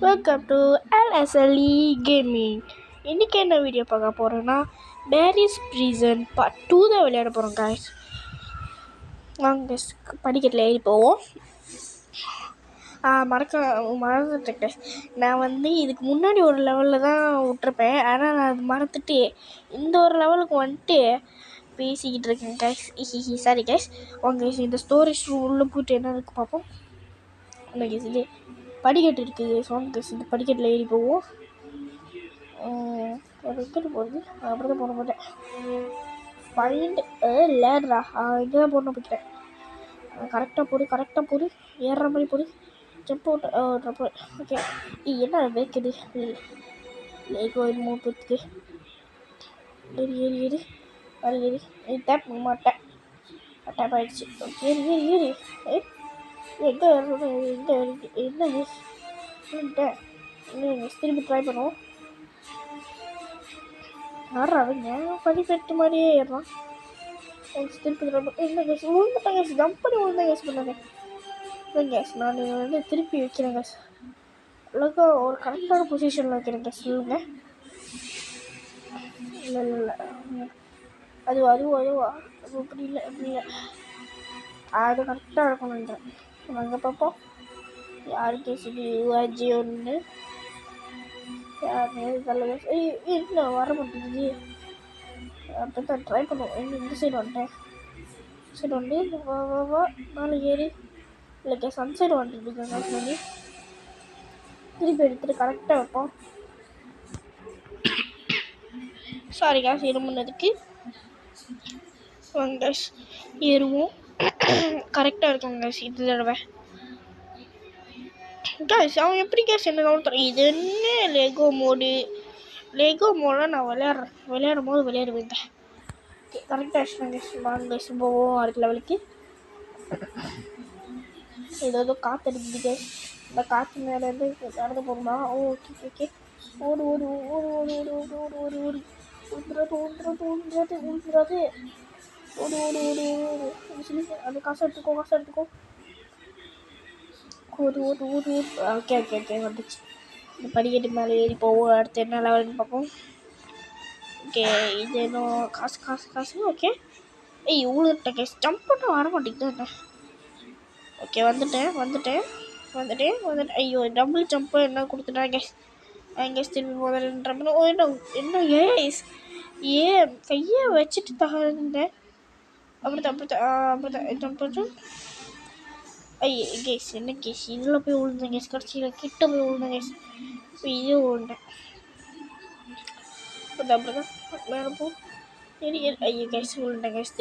Welcome to LSLE gaming. இன்றைக்கி என்ன video பார்க்க போகிறோன்னா பேரிஸ் ப்ரீசன் பார்ட் 2 தான் விளையாட போகிறோம் காய்ஸ். வாங்க படிக்கட்டில் ஏறி போவோம். மறந்துட்டேன் guys. நான் இதுக்கு முன்னாடி ஒரு லெவலில் தான் விட்டுருப்பேன். ஆனால் நான் அது மறந்துட்டு இந்த ஒரு லெவலுக்கு வந்துட்டு பேசிக்கிட்டு இருக்கேன் கைஸ். Sorry guys. வாங்க இந்த ஸ்டோரேஜ் ரூம் உள்ளே போய்ட்டு என்ன இருக்குது பார்ப்போம். இல்லை கேஸ், இது படிக்கட்டு இருக்குது. வாங்க இந்த படிக்கட்டில் ஏறி போவோம். எங்கிட்ட போகுது, அப்படி தான் போட மாட்டேன். ஃபைண்ட் லேட்ரா இங்கே தான் போடணும் போய்க்கிறேன். கரெக்டாக போடு ஏறுற மாதிரி போடு. Jump out okay. என்ன வைக்குது லேகோ என்னமோ போத்துக்கு. ஏறி அது ஏறி டேப் மாட்டேன். டேப் ஆகிடுச்சு. ஓகே ஏறி எங்கே என்ன திருப்பி ட்ரை பண்ணுவோம். அவங்க படிப்பெட்டு மாதிரியே ஏறான். திருப்பி என்ன கேஸ் விழுந்துட்டேன் கேஸ். ஜம்ப் பண்ணி விழுந்தேன் கேஸ் பண்ணாங்க கேஸ். நான் திருப்பி வைக்கிறேன் கேஸ். அழகா ஒரு கரெக்டான பொசிஷனில் வைக்கிறேன் கேஸ். சொல்லுங்க. இல்லை அதுவா அது அப்படி இல்லை அது கரெக்டாக இருக்கணுன்றேன். நாங்கள் பார்ப்போம் யார் கேஸ். இது யூஆர்ஜி ஒன்று என்ன வர மாட்டேங்குது. அப்போ தான் ட்ரை பண்ணுவோம். இந்த சைடு வந்து வா நாலு ஏறி இல்லை கேஸ். அந்த சைடு வந்துட்டு பண்ணி திருப்பி எடுத்துகிட்டு கரெக்டாக வைப்போம். சாரி கேஸ் இருமுன்னதுக்கு. வாங்க கேஸ் ஏறுவோம். கரெக்டாக இருக்கும் கேஸ் இது தடவை. கேஸ் அவன் எப்படி கேஸ் என்ன தரேன். இது என்ன லெகோ மோடில் நான் விளையாடும் போது விளையாடுவேன். ஓகே கரெக்டாக ஆச்சுனா கேஸ். வாங்க கேஸ் போவோம் அடுத்த லெவலுக்கு. ஏதோ காற்று அடிக்குது கேஸ். இந்த காற்று மேலேருந்து நடந்து போகணுமா? ஓகே ஓடு ஊந்துறது ஓடு அது காசு எடுத்துக்கோ. ஓடு ஓகே வந்துச்சு. இந்த படிக்கட்டு மேலே ஏறி போவோம். அடுத்து என்ன லெவல்னு பார்ப்போம். ஓகே இது இன்னும் காசு ஓகே. இவ்வளோ கேஸ் ஜம்ப் பண்ண வர மாட்டேங்குது என்ன. ஓகே வந்துட்டேன். ஐயோ டபுள் ஜம்ப்பு என்ன கொடுத்துட்டேன் கேஸ். கேஸ் திரும்பி முதல்ல என்ன கேஸ் கையை வச்சுட்டு தகுந்தேன். அப்படித்தான் ஜம்ப். ஐயோ கேஸ் என்ன கேஸ் இதில் போய் விழுந்தேன் கேஸ். கடைசியில் கிட்ட போய் விழுந்தேன் கேஸ். இப்போ இதே விழுந்தேன். அப்படிதான் மேலே போ. ஐயோ கேஸ் விழுந்தேன் கேஸ்.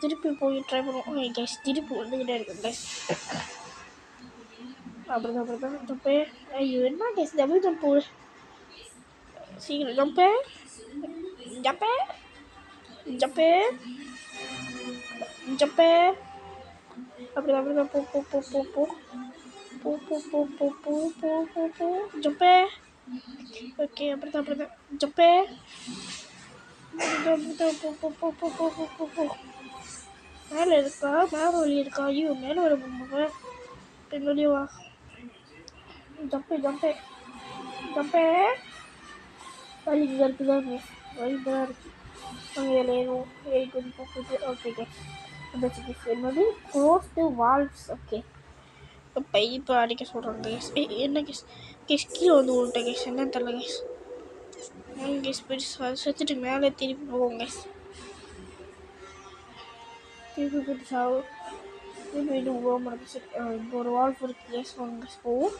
திருப்பி போய் ட்ரை பண்ணுவோம். கேஸ் திருப்பி விழுந்துக்கிட்டே இருக்கேன் கேஸ். அப்படிதான் ஜம்ப்பு. ஐயோ என்ன கேஸ் டபுள் ஜம்ப் போடு. சீக்கிரம் ஜம்ப்பு. அப்படிதான் போ ஜம்ப்பு. ஓகே அப்படிதான் ஜம்ப்பு. மேலே வழி இருக்கா? ஐயோ மேலே வர போக என்னுடைய வா. ஜம்ப்பு வழி இங்கே இருக்குதான் இருக்கு. அங்கே ஏறுவோம். ஏறி போட்டு ஓகே என்னது க்ளோஸ் டு வால்ஸ். ஓகே இப்போ அடிக்க சொல்கிறாங்க கேஸ். என்ன கேஸ் கீழே வந்து விட்டேன் கேஸ். என்னன்னு தெரியல கேஸ். கேஸ் பெருசு செத்துட்டு மேலே திருப்பி போவோம் கேஸ். திருப்பி போட்டு சாவு. திருப்பி இது போக இப்போ ஒரு வால்ஃப் இருக்கு கேஸ். வாங்க கேஸ் போவோம்.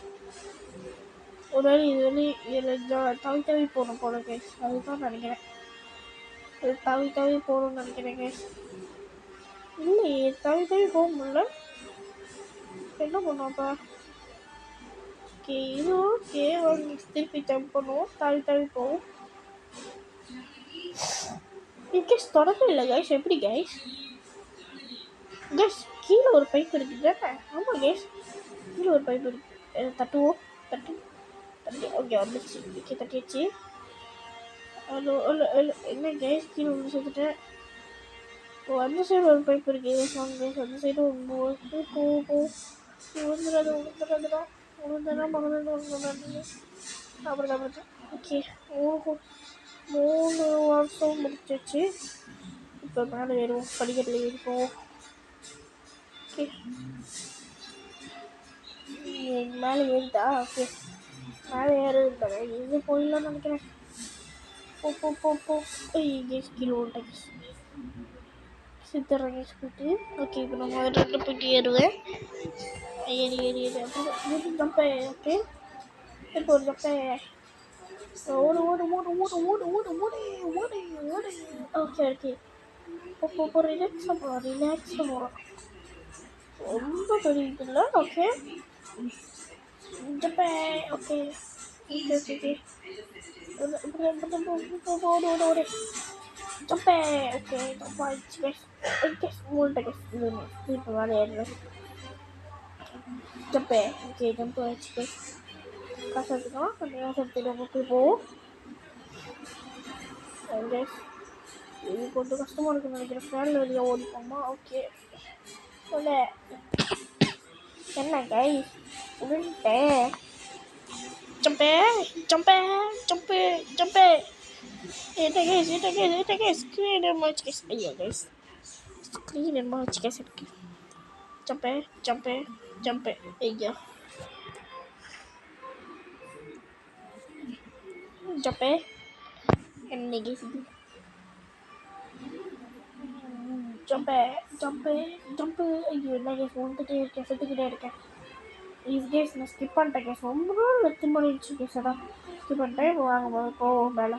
ஒரு வேலை இதில் தவி போகணும் போல கேஸ். அதுதான் நினைக்கிறேன். தவி போகணும்னு நினைக்கிறேன் கேஸ். இல்லையே தவி போக முடியல. என்ன பண்ணுவோம்ப்பா. ஓகே இது ஓகே. திருப்பி ஜம்ப் பண்ணுவோம். தவி போவோம். கேஸ் தொடர்பு இல்லை கேஸ். எப்படி கேஸ் கீழே ஒரு பைப் இருக்குது. ஆமாம் கேஸ் கீழே ஒரு பைப் இருக்குது. தட்டுவோம். தட்டி ஓகே வந்துடுச்சு. ஓகே தட்டிடுச்சு. ஹலோ என்ன கேஸ் கீழே வந்து சேர்த்துட்டேன். அந்த சைடு ஒரு பைப் இருக்குது. வாங்க அந்த சைடு போ வந்துடாது. அப்புறம் ஓகே 3 வருஷம் முடிச்சிச்சு. இப்போ மேலே ஏறுவோம், படிக்கட்டில் ஏறிப்போம். ஓகே மேலே ஏறிட்டா. ஓகே மேலே ஏறுது இது போயிடலாம்னு நினைக்கிறேன். போ கீழே ஓட்டேன் சித்தரங்க போயிட்டு. ஓகே இப்போ நான் முதல்ல போயிட்டு ஏறுவேன். ஏறி அப்புறம் ஜம்பே. ஓகே இப்போ ஒரு ஜம்பே. ஓடு ஓகே இப்போ ரிலாக்ஸாக போகிறோம். ரொம்ப பெரிய இது இல்லை. ஓகே ஜம்பே. ஓகே ஓடு ஜம்பே. ஓகே ஜம்ப் ஆயிடுச்சு கைஸ். இப்போ மேலே ஏறுவேன். ஜம்பே. ஓகே ஜம்ப் ஆயிடுச்சு கைஸ். காசு எடுத்துக்கலாம். அந்த காசு எடுத்துட்டு நமக்கு போவோம் கைஸ். இது கொஞ்சம் கஷ்டமாக இருக்குன்னு நினைக்கிறேன். ஃபேனில் வெளியே ஓடிப்போமா. ஓகே சொல்ல என்ன கைஸ் உடன்ட்டேன். ஜம்பே என்ன கைஸ் ஸ்க்ரீன் எம்மாச்சு கைஸ். ஐயோ கைஸ் ஸ்க்ரீன் எம்மாச்சு கைஸ் இருக்கு. ஜம்பே ஐயா ஜம்பே என்ன கைஸ் இது. ஜம்பே ஐயோ என்ன கைஸ் வந்துட்டே இருக்கேன், செத்துக்கிட்டே இருக்கேன். இது கேஸ் நான் ஸ்கிப் பண்ணிட்டேன் கேஸ். ரொம்ப வெற்றி பண்ணிடுச்சு கேஸ். அதான் ஸ்கிப் பண்ணிட்டேன். இப்போ வாங்க போவோம் மேலே.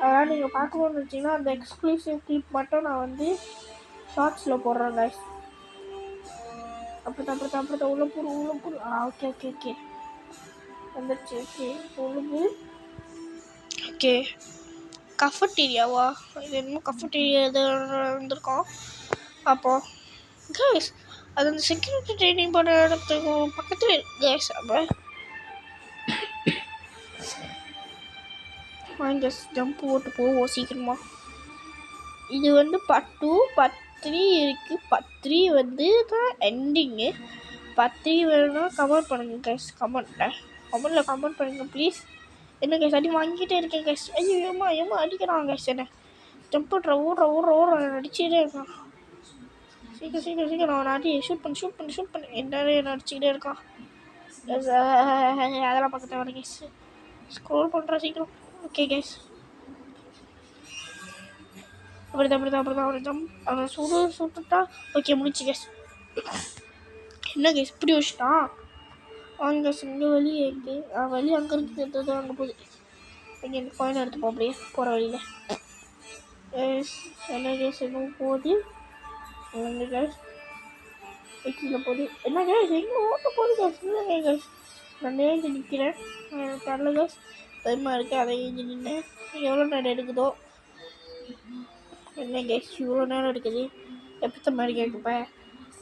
அதான் நீங்கள் பார்க்கணும்னு வச்சிங்கன்னா அந்த எக்ஸ்க்ளூசிவ் கிளிப் மட்டும் நான் வந்து ஷார்ட்ஸில் போடுறேன் கைஸ். அப்படித்தான் உள்ள போடு. ஓகே வந்துடுச்சு. ஓகே ஓகே கஃபட்டீரியாவா? இது என்னமோ கஃபட்டீரியா இது வந்திருக்கோம். அப்போது கைஸ் அது அந்த செக்யூரிட்டி ட்ரைனிங் பண்ண இடத்துக்கு பக்கத்தில் இருக்கு கைஸ். அப்போ வாங்க ஜம்ப் போட்டு போவோம் சீக்கிரமா. இது வந்து பார்ட் 2 பார்ட் 3 இருக்குது. பார்ட் 3 வந்து தான் எண்டிங்கு. பார்ட் 3 வேணும்னா கமெண்ட் பண்ணுங்கள் கைஸ். கமெண்ட்டில் கமெண்ட் பண்ணுங்கள் ப்ளீஸ். என்ன கைஸ் அடி வாங்கிட்டே இருக்கேன் கைஸ். ஐயோ ஏமா அடிக்கிறான் கைஸ். என்ன ஜம்ப் பண்ணுற ஓடுற அடிச்சுட்டே இருக்கான். சீக்கிரம் அவனை அடி. ஷூட் பண்ணு என்ன அடிச்சுக்கிட்டே இருக்கான். அதெல்லாம் பார்க்க தேவை கைஸ். ஸ்க்ரோல் பண்ணுறேன் சீக்கிரம். ஓகே கைஸ் அப்படிதான் அவனை அவனை சுட்டுட்டா. ஓகே முடிச்சு கைஸ். என்ன கைஸ் இப்படி வச்சுட்டான். வாங்க கைஸ் இங்கே வழி இருக்கு. வழி அங்கே இருக்குது. அங்கே போகுது. இங்கே இந்த காயின் எடுத்துப்போம் அப்படியே போகிற வழியில். என்ன கைஸ் இன்னும் போகுது. என்ன கைஸ் கீழே போகுது. என்ன கைஸ் எங்கே ஓட்ட போகுது கைஸ். இல்லை கைஸ் நான் ஏஞ்சி நிற்கிறேன். தரல கைஸ் பயமாக இருக்குது. அதை ஏஞ்சி நின்னேன். எவ்வளோ நேரம் எடுக்குதோ. என்ன கைஸ் இவ்வளோ நேரம் எடுக்குது. எப்படி மாதிரி கேட்குப்பேன்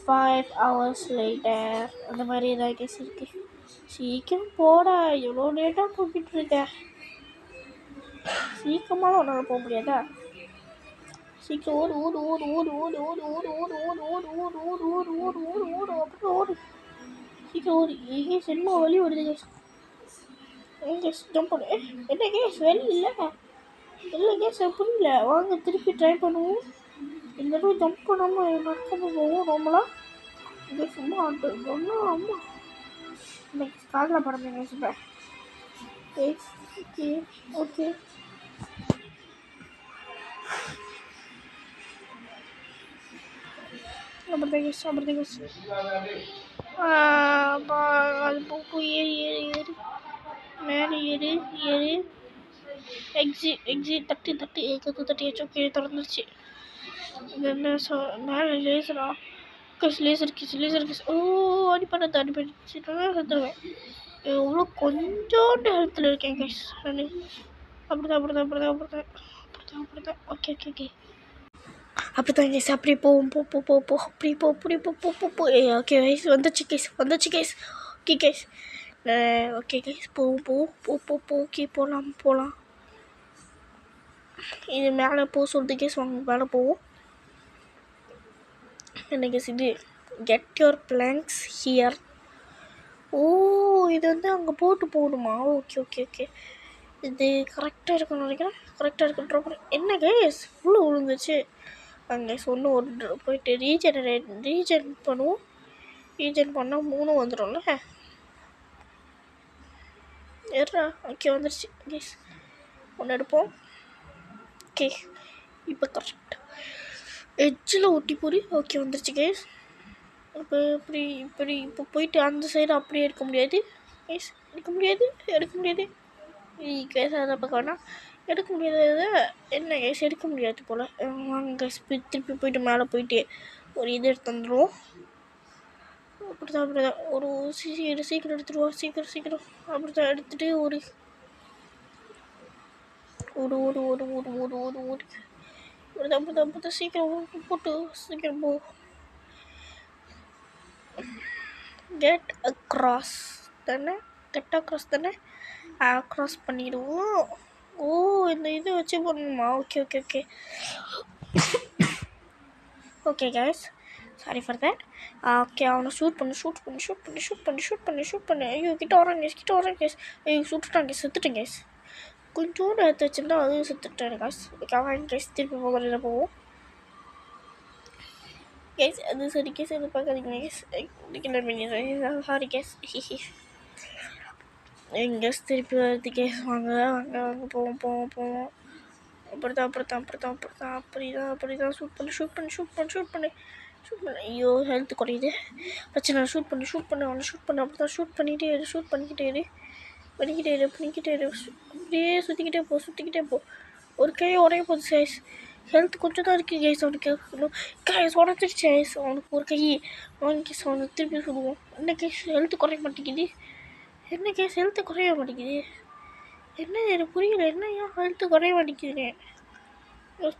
5 hours later அந்த மாதிரி ஏதாவது கைஸ் இருக்குது. சீக்கிரம் போடா. எவ்வளோ லேட்டாக போய்கிட்டு இருக்கேன். சீக்கிரமாக உன்னால் போக முடியாதா. சீக்கிரம் ஓடு சீக்கிரம் ஓடு. கேஸ் என்ன வழி வருது கேஸ். கேஸ் ஜம்ப் பண்ணு. என்ன கேஸ் வழி இல்லை கேஸ் புரியல. வாங்க திருப்பி ட்ரை பண்ணுவோம். இந்த தடவை ஜம்ப் பண்ணாமல் நடக்காமல் போவோம் நார்மலாக. இங்கே சும்மா ஆட்டு ஒன்றும் அம்மா இன்னைக்கு காதில் படமே கேஸ். இப்போ ஓகே அப்படிதான் கேஸ். அது போக்கு ஏறி மேலே ஏறு எக்ஸிட் தட்டியாச்சு. ஓகே திறந்துருச்சு. இது என்ன மேலே லேசரா லேசர் கிஸ். ஓ அடிப்பட்டுச்சு. செத்துருவேன். எவ்வளோ கொஞ்சோண்டு இடத்துல இருக்கேன் கைஸ் நான். அப்படிதான் ஓகே அப்படிதான் கேஸ். அப்படியே போவோம். அப்படியே போ. ஓகே கைஸ் வந்துச்சு கேஸ். ஓகே கைஸ் போவோம். ஓகே போகலாம். இது மேலே போக சொல்லுது கேஸ். வாங்க மேலே போவோம். என்ன கேஸ் இது கெட் யுவர் பிளாங்க்ஸ் ஹியர். ஓ, இது வந்து அங்கே போட்டு போகணுமா? ஓகே ஓகே ஓகே, இது கரெக்டாக இருக்குன்னு நினைக்கிறேன். கரெக்டாக இருக்கு. ட்ராப் என்ன கேஸ் இவ்வளோ விழுந்துச்சு. அங்கே ஒன்று ஒரு போயிட்டு ரீஜன் பண்ணுவோம். ரீஜன் பண்ணால் 3 வந்துடும்ல. ஏறா, ஓகே வந்துடுச்சு கேஸ். ஒன்று எடுப்போம். ஓகே, இப்போ கரெக்ட் எட்ஜில் ஒட்டி போய். ஓகே வந்துடுச்சு கேஸ். இப்போ இப்போ போயிட்டு அந்த சைடு அப்படியே எடுக்க முடியாது கேஸ். எடுக்க முடியாது கேஸ். அதை பக்கம் வேணால் எடுக்க முடியாது. என்ன கேஸ் எடுக்க முடியாது போல். வாங்க கேஸ், திருப்பி போயிட்டு மேலே போயிட்டு ஒரு இது எடுத்து வந்துடுவோம். அப்படிதான் ஒரு சீக்கிரம் எடுத்துருவோம். சீக்கிரம் அப்படிதான் எடுத்துகிட்டு ஒரு அப்படிதான் சீக்கிரம் போட்டு சீக்கிரம் போ. கெட் அக்ராஸ் தானே அக்ராஸ் பண்ணிடுவோம். ஓ, இந்த இது வச்சு பண்ணணுமா? Okay okay okay okay case, sorry for that. Okay, அவனை ஷூட் பண்ணு. ஐயோ, கிட்ட வரான் கேஸ். ஐயோ, சுட்டுட்டான் கேஸ், செத்துட்டேன் கேஸ். கொஞ்சோண்டு எடுத்து வச்சுருந்தா அதுவும் செத்துட்டேன் கேஸ். அவன் கேஸ் திருப்பி போகிறதில்ல போவோம் கேஸ். அது சரி கேஸ், அது பார்க்காதீங்க கேஸ். Sorry case. கேஸ் திருப்பி வருது கேஸ். வாங்க போவோம். அப்படிதான் ஷூட் பண்ணு. ஐயோ, ஹெல்த் குறையுது. பிரச்சனை. ஷூட் பண்ணு. அவனை ஷூட் பண்ணு. அப்படிதான் ஷூட் பண்ணிக்கிட்டே இரு. அப்படியே சுற்றிக்கிட்டே போ. ஒரு கை உடைய போகுது சைஸ். ஹெல்த் கொஞ்சம் தான் இருக்குது கேஸ் அவனுக்கு. கேஸ் உடச்சிருச்சு கேஸ் அவனுக்கு ஒரு கை. வாங்கி கேஸ் அவனுக்கு திருப்பி சொல்லுவோம். என்ன கேஸ் ஹெல்த் குறைய மாட்டேங்குது. என்ன எனக்கு புரியல. என்ன ஏன் ஹெல்த்து குறைய மாட்டேங்குது.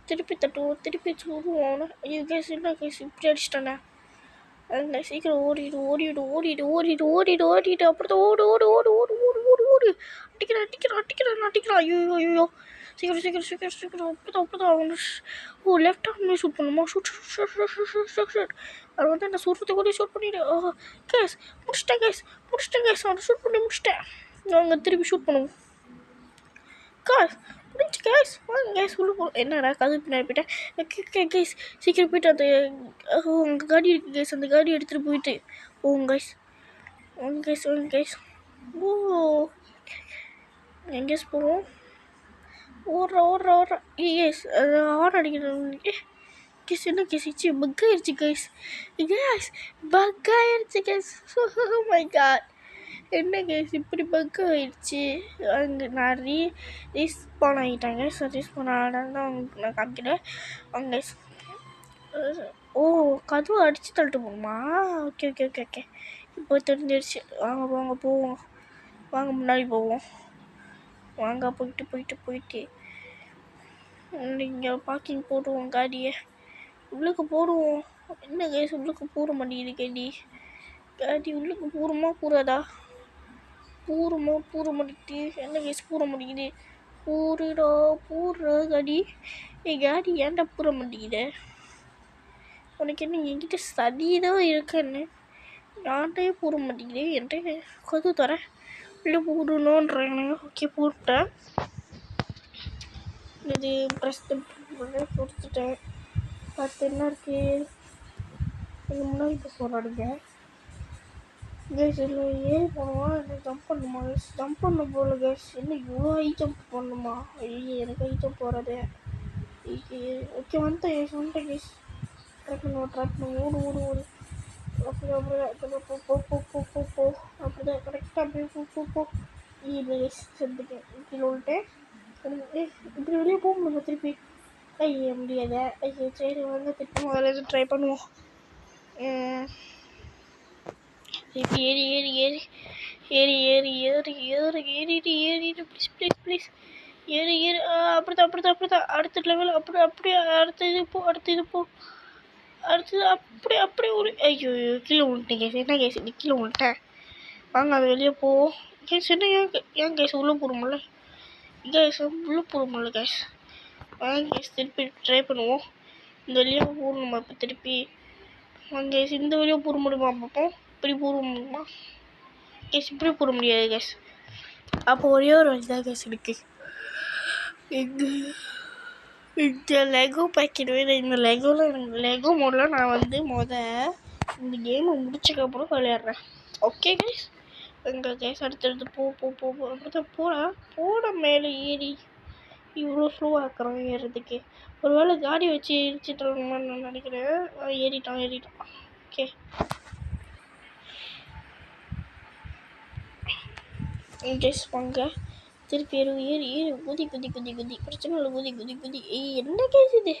திருப்பி தட்டுவோம். திருப்பி சொல்லுவோம் அவனை. ஐயோ கேஸ், என்ன கேஸ் இப்படி அடிச்சிட்டானே. அந்த சீக்கிரம் ஓடிடு. அப்படிதான் ஓடு. அடிக்கிறான். ஐயோ, சீக்கிரம். அப்படிதான் அவனு. ஓ, லெஃப்ட் ஹேண்ட் ஷூட் பண்ணுமா? ஷூட். அது வந்து என்ன சுடுறது கூட ஷூட் பண்ணிவிடு. கேஸ் முடிச்சிட்டேன் கேஸ். அவனை ஷூட் பண்ணி முடிச்சிட்டேன். நாங்கள் திருப்பி ஷூட் பண்ணுவோம் கேஸ். முடிஞ்சு கேஸ். வாங்க கேஸ் உள்ள போ. என்னடா கதவு பின்னாடி போயிட்டேன் கேஸ். சீக்கிரம் போயிட்டு அந்த அங்கே காடி இருக்குது கேஸ். அந்த காடி எடுத்துகிட்டு போயிட்டு போங்க கேஸ். ஓ, எங்கேஸ் போவோம். ஓடுறா கேஸ். அது ஆன் அடிக்கணும் கேஸ். என்ன கேஸ் இச்சு பக் ஆயிடுச்சு கேஸ். ஓ மை காட், என்ன கேஸ் இப்படி பக் ஆயிடுச்சு. அங்கே நான் ரீஸ்பான் ஆகிட்டாங்க. ரீஸ்பான் ஆனால் தான் உங்களுக்கு நான் காமிக்கிறேன். அங்கே ஓ, கதவு அடித்து தள்ளிட்டு போகணுமா? ஓகே. இப்போ தெரிஞ்சிருச்சு. வாங்க போவோம். வாங்க முன்னாடி போவோம். வாங்க போயிட்டு இங்கே பார்க்கிங் போடுவோம் காடியை. உள்ளுக்கு போடுவோம். என்ன கேஸ் உள்ளுக்கு பூர மாட்டேங்குது காடி உள்ளுக்கு பூரமா பூராதா? பூர மாட்டேங்குது. என்ன கேஸ் பூர மாட்டேங்குது? பூரா காடி. காடி ஏன்டா பூர மாட்டேங்குது? உனக்கு என்ன என்கிட்ட சதிதான் இருக்குன்னு நான்டே பூர மாட்டேங்குது. என்கிட்ட கது தரேன் இல்லை போடணுன்றாங்க. ஓகே, போட்டேன். இது ப்ரெஸ் கொடுத்துட்டேன். பார்த்து என்ன இருக்குது எங்கள் முன்னாடி இப்போ போராடுங்க கேஸ். இல்லை ஏறி போகணுமா? என்ன ஜம்ப் பண்ணணுமா? ஜம்ப் பண்ண போகல கேஸ். என்ன இவ்வளோ ஹை ஜம்ப் பண்ணணுமா? ஐயோ, எனக்கு ஹை ஜம்ப் போகிறது. ஓகே, வந்துட்டேன் கேஸ். ட்ராக் பண்ணுவோம். ஓடு. அப்படிதான் கரெக்டாக அப்படியே போ. இல்லை கேஸ், செத்துட்டேன். கீழே விட்டேன். இப்படி வெளியே போக முடியுமா திருப்பி? ஐயோ முடியாத. ஐயோ சரி, வாங்க திருப்பி முதல்ல ட்ரை பண்ணுவோம். திருப்பி ஏறி ப்ளீஸ் ஏறி அப்படிதான் அடுத்த லெவல். அப்படியே அடுத்த இது போ. அடுத்தது அப்படியே ஒரு ஐயோ கீழே விட்டேன் கேஸ். என்ன கேஸ் நீ கீழே விட்டேன்? வாங்க அது வெளியே போ கேஸ். என்ன ஏன் கேஸ் உள்ளே போகிறோமில்ல கேஸ். வாங்க கேஸ் திருப்பி ட்ரை பண்ணுவோம். இந்த வெளியே போகணும் நம்ம இப்போ திருப்பி. அங்கே இந்த வீடியோ போட முடியுமா பார்ப்போம். இப்படி போட முடியுமா கேஸ்? இப்படி போட முடியாது கேஸ். அப்போ ஒரே ஒரு வழி தான் கேஸ் இருக்கு. இந்த லெகோ பேக்கெட் வேணும். இந்த லெகோ மோடில் நான் வந்து இந்த கேமை முடிச்சதுக்கப்புறம் விளையாடுறேன். Okay guys. எங்கள் கேஸ் அடுத்தடுத்து அப்படிதான் போட மேலே ஏறி இவ்வளோ ஸ்லோவாக இருக்கிறோம் ஏறுறதுக்கு. ஒரு வேளை காடி வச்சு எரிச்சிட்டோம்னு நான் நினைக்கிறேன். ஏறிட்டான். ஓகே கேஸ் வாங்க திருப்பி ஏறி குதி பிரச்சனை இல்லை. குதி என்ன கேஸ் இது?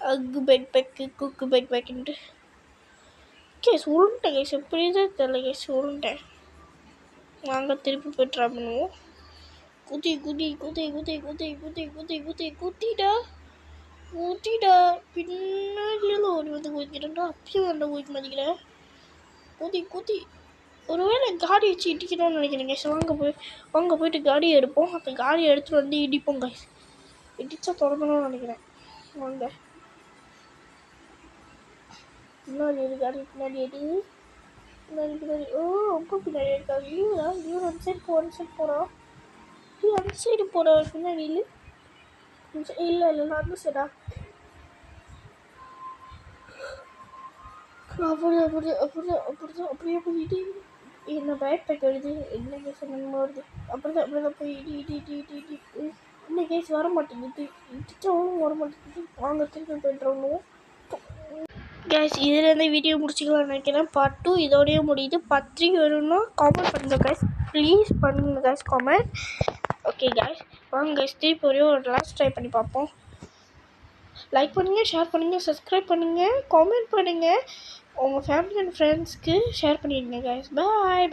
அக்கு பேக்குன்ட்டு கேஸ் உருண்டேன் கேஸ். எப்படி தான் தெரியல கேஸ், உருண்டேன். வாங்க திருப்பி போய் ட்ரை பண்ணுவோம். குதிடா பின்னாடியில் ஓடி வந்து குதிக்கிறேன்டா. அப்பயும் வேண்ட குதிக்க மாட்டேங்கிறேன். குதி ஒருவேளை காடி வச்சு இடிக்கணும்னு நினைக்கிறேன் கேஸ். வாங்க போயிட்டு காடியை எடுப்போம். அந்த காடியை எடுத்துகிட்டு வந்து இடிப்போம் கேஸ். இடிச்சா தொடங்கணும்னு நினைக்கிறேன். வாங்க பின்னாடி ஓ ரொம்ப பின்னாடி இருக்காங்க. இவரு அந்த சைடு போகிறான். அந்த சைடு போகிற பின்னாடி இல்லை அந்த சைடா? அப்படியே போயிட்டு என்ன பேக் பேக் வருது. என்ன கேஸ் என்ன வருது? அப்படிதான் போய் இடி என்ன கேஸ் வர மாட்டேங்குது. இடிச்சாலும் வர மாட்டேங்குது. வாங்க திருப்பி போய்ட்டுருவோம் கேஸ். இதுலேருந்து வீடியோ முடிச்சிக்கலாம்னு நினைக்கிறேன். பார்ட் 2 இதோடய முடியுது. பார்ட் 3 வேணும்னா காமெண்ட் பண்ணுங்கள் கேஸ். ப்ளீஸ் பண்ணுங்கள் கேஸ் காமெண்ட். ஓகே கேஸ் வாங்க கேஸ் திருப்பி ஒரு லாஸ்ட் ட்ரை பண்ணி பார்ப்போம். லைக் பண்ணுங்கள், ஷேர் பண்ணுங்கள், சப்ஸ்கிரைப் பண்ணுங்கள், காமெண்ட் பண்ணுங்கள். உங்கள் ஃபேமிலி அண்ட் ஃப்ரெண்ட்ஸ்க்கு ஷேர் பண்ணிடுங்க கேஸ். பாய்.